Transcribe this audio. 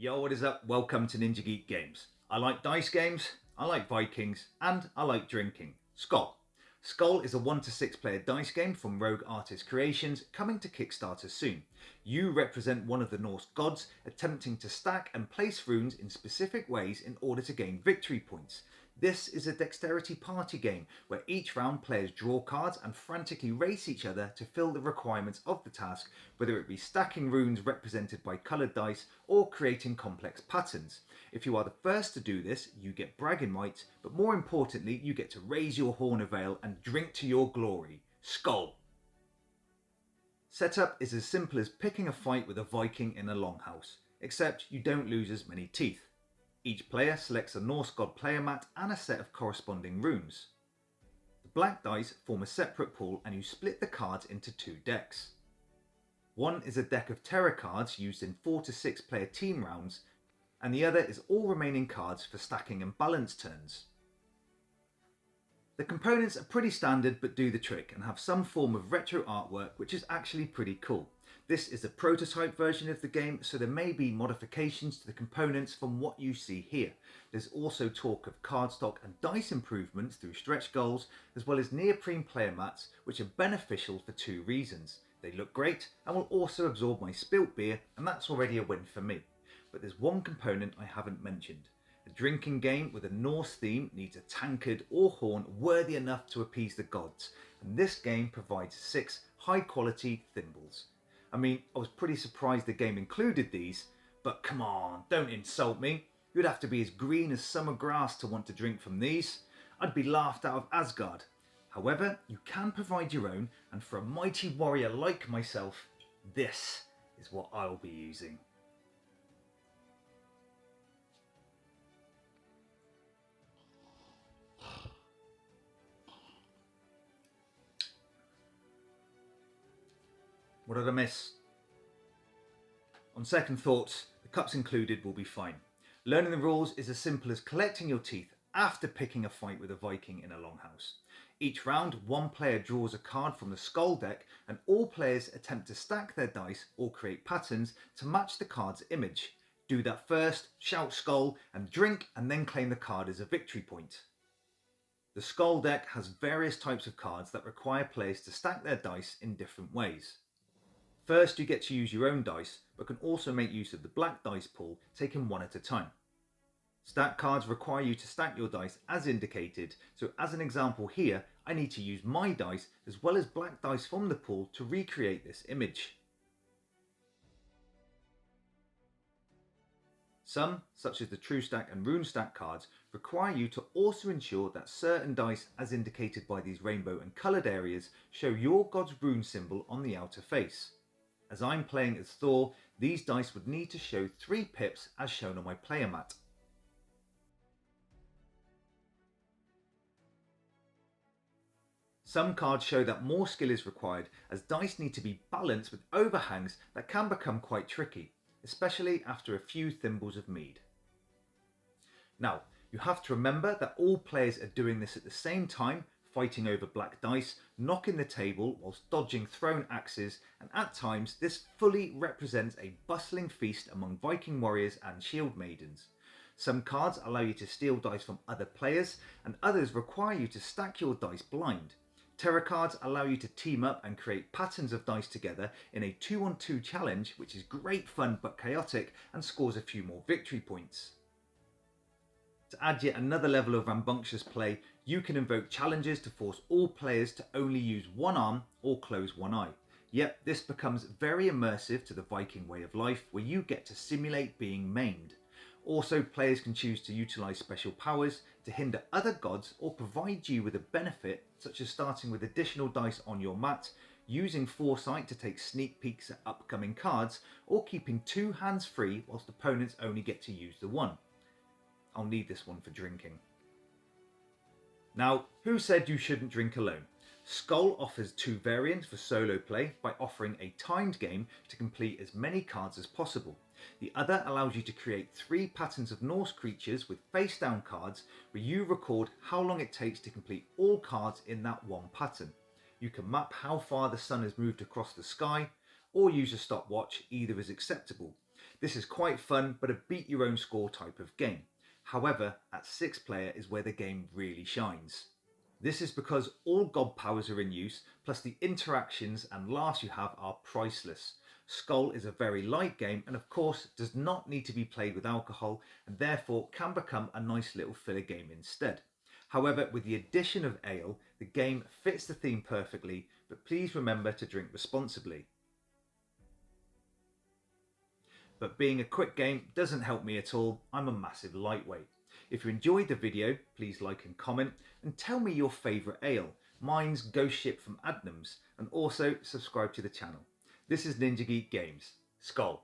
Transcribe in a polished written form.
Yo, what is up? Welcome to Ninja Geek Games. I like dice games, I like Vikings, and I like drinking. SKÅL. SKÅL is a 1 to 6 player dice game from Rogue Artist Creations coming to Kickstarter soon. You represent one of the Norse gods attempting to stack and place runes in specific ways in order to gain victory points. This is a dexterity party game where each round players draw cards and frantically race each other to fill the requirements of the task, whether it be stacking runes represented by coloured dice or creating complex patterns. If you are the first to do this, you get bragging rights, but more importantly, you get to raise your horn of ale and drink to your glory. SKÅL! Setup is as simple as picking a fight with a Viking in a longhouse, except you don't lose as many teeth. Each player selects a Norse God player mat and a set of corresponding runes. The black dice form a separate pool and you split the cards into 2 decks. One is a deck of terror cards used in 4 to 6 player team rounds, and the other is all remaining cards for stacking and balance turns. The components are pretty standard but do the trick and have some form of retro artwork which is actually pretty cool. This is a prototype version of the game, so there may be modifications to the components from what you see here. There's also talk of cardstock and dice improvements through stretch goals, as well as neoprene player mats, which are beneficial for 2 reasons. They look great and will also absorb my spilt beer, and that's already a win for me. But there's one component I haven't mentioned. A drinking game with a Norse theme needs a tankard or horn worthy enough to appease the gods, and this game provides 6 high quality thimbles. I mean, I was pretty surprised the game included these, but come on, don't insult me. You'd have to be as green as summer grass to want to drink from these. I'd be laughed out of Asgard. However, you can provide your own, and for a mighty warrior like myself, this is what I'll be using. What did I miss? On second thoughts, the cups included will be fine. Learning the rules is as simple as collecting your teeth after picking a fight with a Viking in a longhouse. Each round, one player draws a card from the SKÅL deck and all players attempt to stack their dice or create patterns to match the card's image. Do that first, shout SKÅL and drink, and then claim the card as a victory point. The SKÅL deck has various types of cards that require players to stack their dice in different ways. First, you get to use your own dice, but can also make use of the black dice pool, taken one at a time. Stack cards require you to stack your dice as indicated, so as an example here, I need to use my dice as well as black dice from the pool to recreate this image. Some, such as the True Stack and Rune Stack cards, require you to also ensure that certain dice, as indicated by these rainbow and coloured areas, show your god's rune symbol on the outer face. As I'm playing as Thor, these dice would need to show 3 pips as shown on my player mat. Some cards show that more skill is required, as dice need to be balanced with overhangs that can become quite tricky, especially after a few thimbles of mead. Now, you have to remember that all players are doing this at the same time, fighting over black dice, knocking the table whilst dodging thrown axes, and at times this fully represents a bustling feast among Viking warriors and shield maidens. Some cards allow you to steal dice from other players, and others require you to stack your dice blind. Terror cards allow you to team up and create patterns of dice together in a 2-on-2 challenge, which is great fun but chaotic and scores a few more victory points. To add yet another level of rambunctious play, you can invoke challenges to force all players to only use one arm or close one eye. Yep, this becomes very immersive to the Viking way of life, where you get to simulate being maimed. Also, players can choose to utilise special powers to hinder other gods or provide you with a benefit, such as starting with additional dice on your mat, using foresight to take sneak peeks at upcoming cards, or keeping 2 hands free whilst opponents only get to use the one. I'll need this one for drinking. Now, who said you shouldn't drink alone? SKÅL offers 2 variants for solo play by offering a timed game to complete as many cards as possible. The other allows you to create 3 patterns of Norse creatures with face down cards, where you record how long it takes to complete all cards in that one pattern. You can map how far the sun has moved across the sky, or use a stopwatch, either is acceptable. This is quite fun, but a beat your own score type of game. However, at 6 player is where the game really shines. This is because all god powers are in use, plus the interactions and laughs you have are priceless. SKÅL is a very light game and of course does not need to be played with alcohol and therefore can become a nice little filler game instead. However, with the addition of ale, the game fits the theme perfectly, but please remember to drink responsibly. But being a quick game doesn't help me at all. I'm a massive lightweight. If you enjoyed the video, please like and comment and tell me your favourite ale. Mine's Ghost Ship from Adnams, and also subscribe to the channel. This is Ninja Geek Games. SKÅL.